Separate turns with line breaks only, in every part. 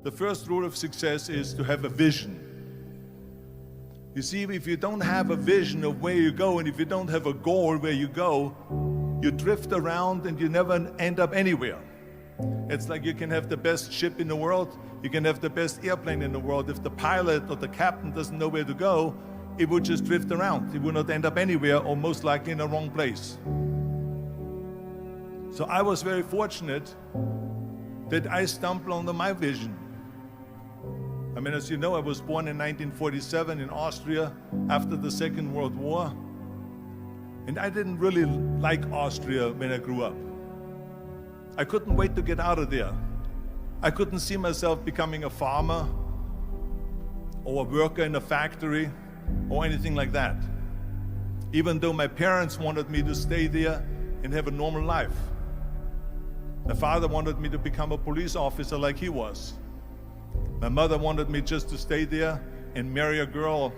The first rule of success is to have a vision. You see, if you don't have a vision of where you go, and if you don't have a goal where you go, you drift around and you never end up anywhere. It's like you can have the best ship in the world, you can have the best airplane in the world. If the pilot or the captain doesn't know where to go, it would just drift around. It would not end up anywhere, or most likely in the wrong place. So I was very fortunate that I stumbled onto my vision. I mean, as you know, I was born in 1947 in Austria after the Second World War. And I didn't really like Austria when I grew up. I couldn't wait to get out of there. I couldn't see myself becoming a farmer or a worker in a factory or anything like that, even though my parents wanted me to stay there and have a normal life. My father wanted me to become a police officer like he was. My mother wanted me just to stay there and marry a girl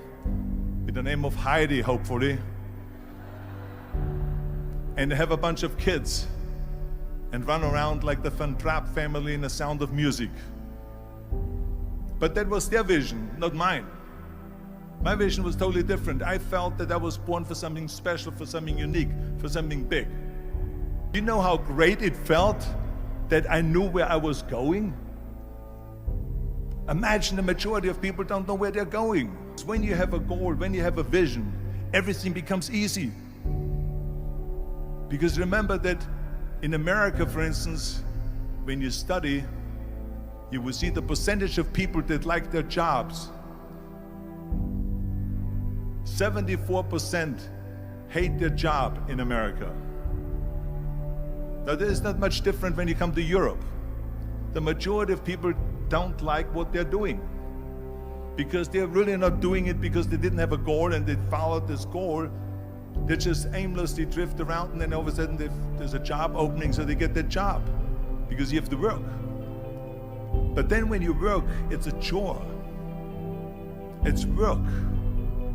with the name of Heidi, hopefully, and have a bunch of kids and run around like the Van Trapp family in The Sound of Music. But that was their vision, not mine. My vision was totally different. I felt that I was born for something special, for something unique, for something big. Do you know how great it felt that I knew where I was going? Imagine the majority of people don't know where they're going. When you have a goal, when you have a vision, everything becomes easy. Because remember that in America, for instance, when you study, you will see the percentage of people that like their jobs. 74% hate their job in America. Now, there is not much different when you come to Europe. The majority of people don't like what they're doing because they're really not doing it because they didn't have a goal and they followed this goal. They just aimlessly drift around, and then all of a sudden there's a job opening, so they get that job because you have to work. But then when you work, it's a chore. It's work.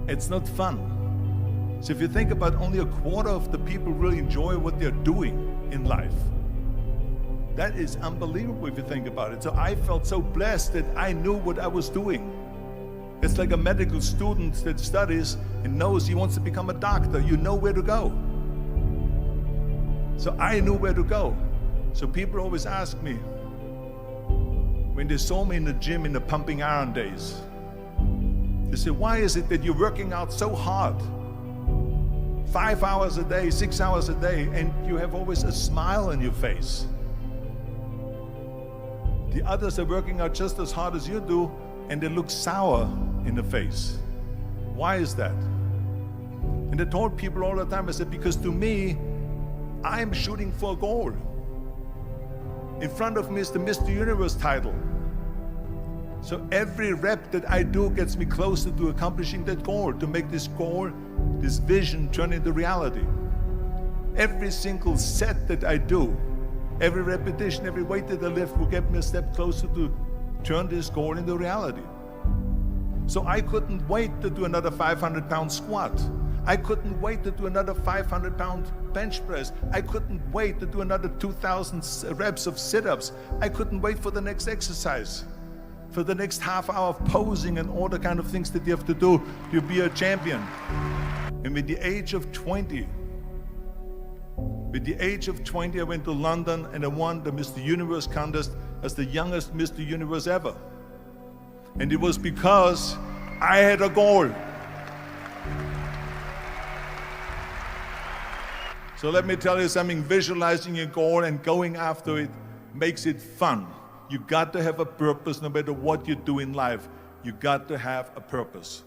It's not fun. So if you think about, only a quarter of the people really enjoy what they're doing in life. That is unbelievable if you think about it. So I felt so blessed that I knew what I was doing. It's like a medical student that studies and knows he wants to become a doctor. You know where to go. So I knew where to go. So people always ask me, when they saw me in the gym in the pumping iron days, they say, why is it that you're working out so hard? 5 hours a day, 6 hours a day, and you have always a smile on your face. The others are working out just as hard as you do, and they look sour in the face. Why is that? And I told people all the time, I said, because to me, I'm shooting for a goal. In front of me is the Mr. Universe title. So every rep that I do gets me closer to accomplishing that goal, to make this goal, this vision, turn into reality. Every single set that I do, every repetition, every weight that I lift will get me a step closer to turn this goal into reality. So I couldn't wait to do another 500-pound squat. I couldn't wait to do another 500-pound bench press. I couldn't wait to do another 2,000 reps of sit-ups. I couldn't wait for the next exercise, for the next half hour of posing and all the kind of things that you have to do to be a champion. And with the age of 20, I went to London and I won the Mr. Universe contest as the youngest Mr. Universe ever. And it was because I had a goal. So let me tell you something, visualizing your goal and going after it makes it fun. You got to have a purpose no matter what you do in life. You got to have a purpose.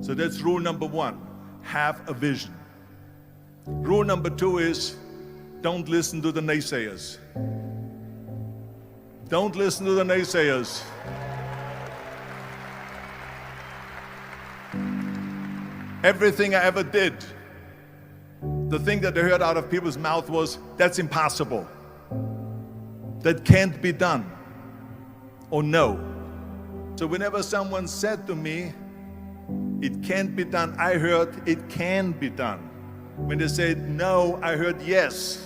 So that's rule number one, have a vision. Rule number two is, don't listen to the naysayers. Don't listen to the naysayers. Everything I ever did, the thing that I heard out of people's mouth was, that's impossible. That can't be done. Or no. So whenever someone said to me, it can't be done, I heard, it can be done. When they said no, I heard yes.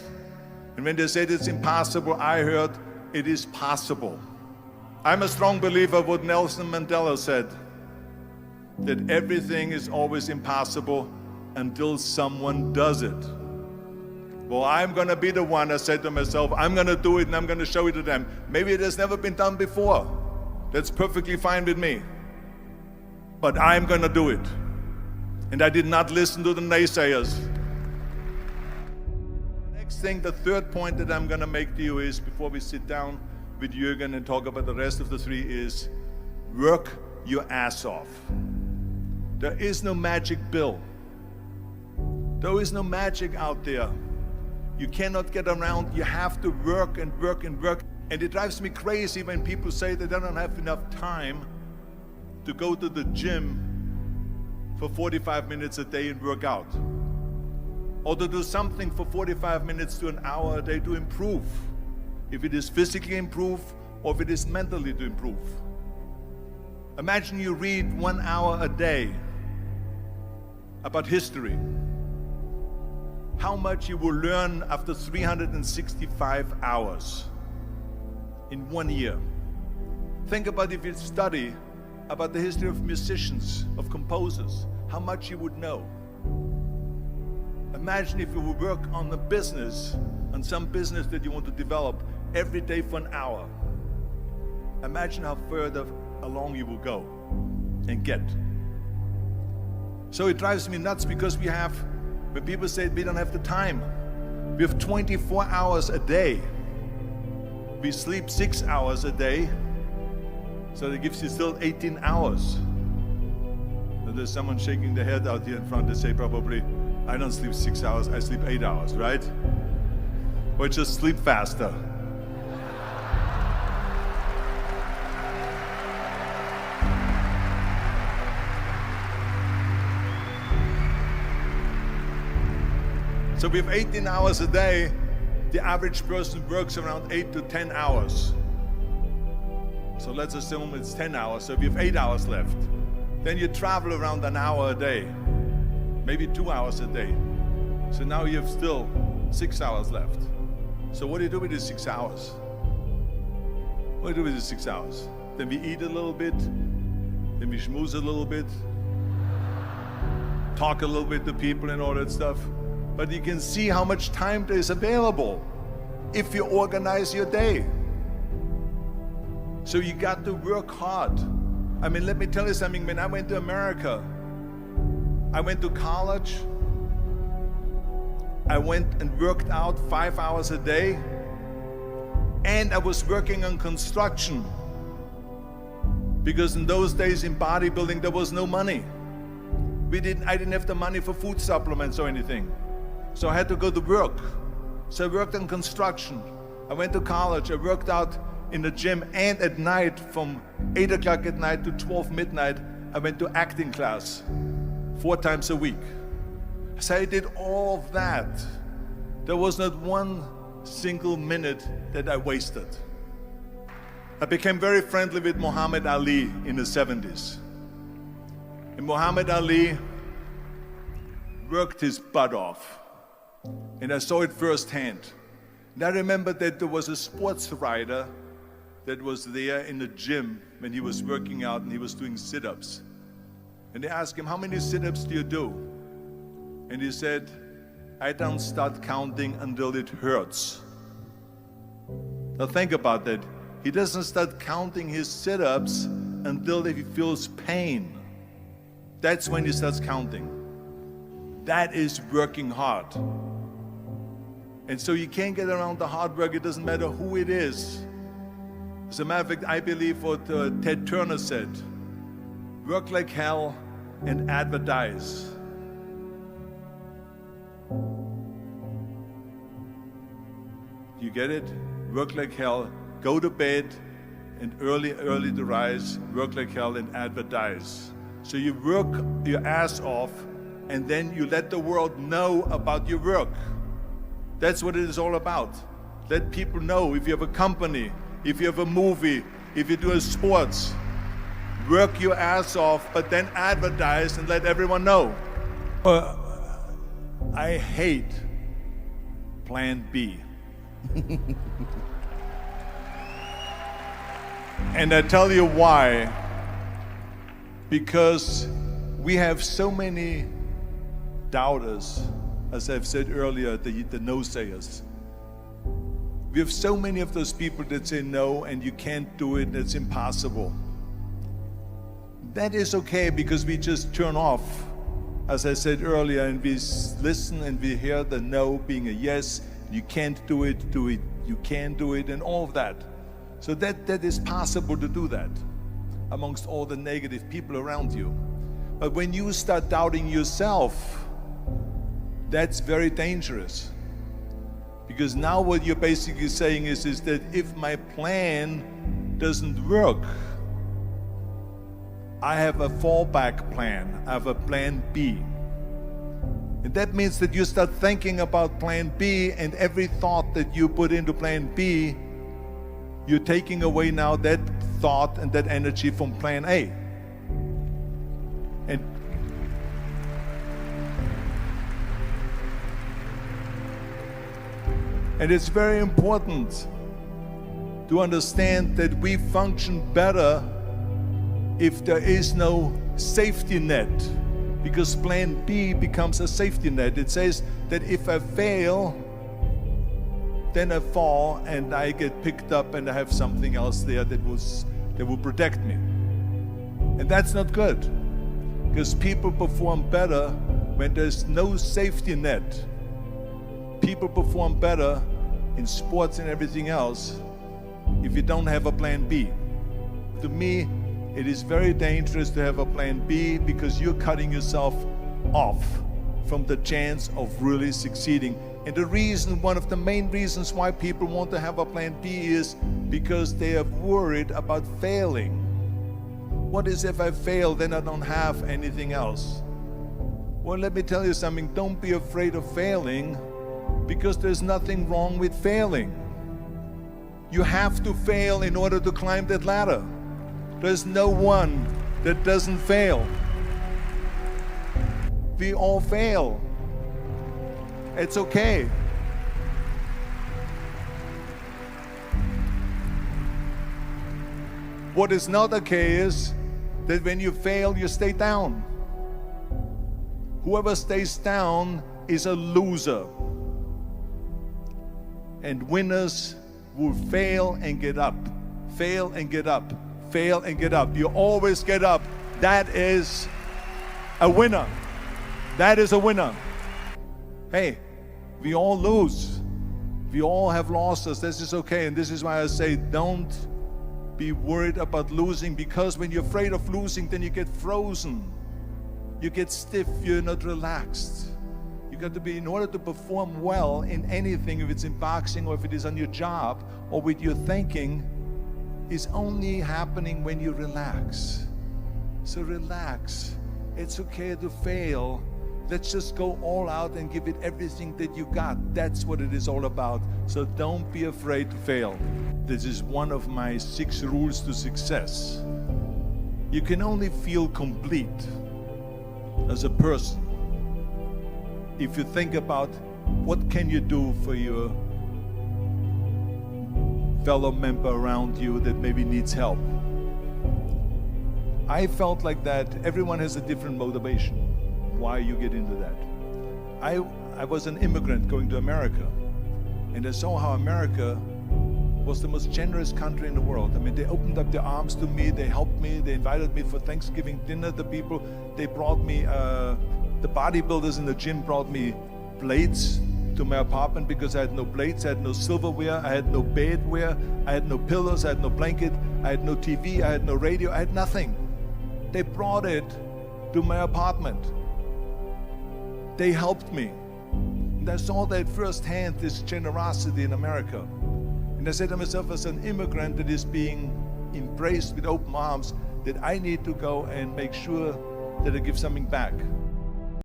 And when they said it's impossible, I heard it is possible. I'm a strong believer of what Nelson Mandela said, that everything is always impossible until someone does it. Well, I'm going to be the one, I said to myself, I'm going to do it and I'm going to show it to them. Maybe it has never been done before. That's perfectly fine with me. But I'm going to do it. And I did not listen to the naysayers. The next thing, the third point that I'm going to make to you is, before we sit down with Jürgen and talk about the rest of the three, is work your ass off. There is no magic pill. There is no magic out there. You cannot get around. You have to work and work and work. And it drives me crazy when people say they don't have enough time to go to the gym for 45 minutes a day and work out, or to do something for 45 minutes to an hour a day to improve, if it is physically improve or if it is mentally to improve. Imagine you read 1 hour a day about history. How much you will learn after 365 hours in 1 year. Think about if you study about the history of musicians, of composers, how much you would know. Imagine if you would work on a business, on some business that you want to develop every day for an hour. Imagine how further along you will go and get. So it drives me nuts because when people say we don't have the time, we have 24 hours a day. We sleep 6 hours a day, so that gives you still 18 hours. And there's someone shaking their head out here in front. They say probably, I don't sleep 6 hours, I sleep 8 hours, right? Or just sleep faster. So we have 18 hours a day. The average person works around 8 to 10 hours. So let's assume it's 10 hours, so we have 8 hours left. Then you travel around an hour a day, maybe 2 hours a day. So now you have still 6 hours left. So what do you do with these 6 hours? What do you do with these 6 hours? Then we eat a little bit, then we schmooze a little bit, talk a little bit to people and all that stuff. But you can see how much time there is available if you organize your day. So you got to work hard. I mean, let me tell you something. When I went to America, I went to college. I went and worked out 5 hours a day. And I was working on construction. Because in those days in bodybuilding, there was no money. I didn't have the money for food supplements or anything. So I had to go to work. So I worked on construction. I went to college. I worked out in the gym, and at night from 8 o'clock at night to 12 midnight, I went to acting class 4 times a week. So I did all of that. There was not one single minute that I wasted. I became very friendly with Muhammad Ali in the 70s. And Muhammad Ali worked his butt off. And I saw it firsthand. And I remember that there was a sports writer that was there in the gym when he was working out and he was doing sit-ups. And they asked him, how many sit-ups do you do? And he said, I don't start counting until it hurts. Now think about that. He doesn't start counting his sit-ups until he feels pain. That's when he starts counting. That is working hard. And so you can't get around the hard work. It doesn't matter who it is. As a matter of fact, I believe what Ted Turner said, work like hell and advertise. You get it? Work like hell, go to bed, and early to rise, work like hell and advertise. So you work your ass off, and then you let the world know about your work. That's what it is all about. Let people know. If you have a company, if you have a movie, if you do a sports, work your ass off, but then advertise and let everyone know. I hate Plan B. And I tell you why. Because we have so many doubters, as I've said earlier, the no-sayers. We have so many of those people that say no and you can't do it, it's impossible. That is okay because we just turn off, as I said earlier, and we listen and we hear the no being a yes. You can't do it, you can do it, and all of that. So that is possible to do that amongst all the negative people around you. But when you start doubting yourself, that's very dangerous. Because now what you're basically saying is that if my plan doesn't work, I have a fallback plan, I have a plan B. And that means that you start thinking about plan B, and every thought that you put into plan B, you're taking away now that thought and that energy from plan A. And it's very important to understand that we function better if there is no safety net, because plan B becomes a safety net. It says that if I fail, then I fall and I get picked up and I have something else there that will protect me. And that's not good, because people perform better when there's no safety net. People perform better in sports and everything else if you don't have a plan B. To me, it is very dangerous to have a plan B, because you're cutting yourself off from the chance of really succeeding. And the reason, one of the main reasons why people want to have a plan B is because they are worried about failing. What is if I fail, then I don't have anything else? Well, let me tell you something, don't be afraid of failing, because there's nothing wrong with failing. You have to fail in order to climb that ladder. There's no one that doesn't fail. We all fail. It's okay. What is not okay is that when you fail, you stay down. Whoever stays down is a loser. And winners will fail and get up, fail and get up, fail and get up. You always get up. That is a winner. That is a winner. Hey, we all lose. We all have losses. This is okay. And this is why I say don't be worried about losing, because when you're afraid of losing, then you get frozen. You get stiff. You're not relaxed. You got to be, in order to perform well in anything, if it's in boxing or if it is on your job or with your thinking, is only happening when you relax. So relax. It's okay to fail. Let's just go all out and give it everything that you got. That's what it is all about. So don't be afraid to fail. This is one of my 6 rules to success. You can only feel complete as a person if you think about what can you do for your fellow member around you that maybe needs help. I felt like that. Everyone has a different motivation why you get into that. I was an immigrant going to America, and I saw how America was the most generous country in the world. I mean, they opened up their arms to me, they helped me, they invited me for Thanksgiving dinner. The people, they brought me, the bodybuilders in the gym brought me plates to my apartment because I had no plates, I had no silverware, I had no bedware, I had no pillows, I had no blanket, I had no TV, I had no radio, I had nothing. They brought it to my apartment. They helped me. And I saw that firsthand, this generosity in America. And I said to myself, as an immigrant that is being embraced with open arms, that I need to go and make sure that I give something back.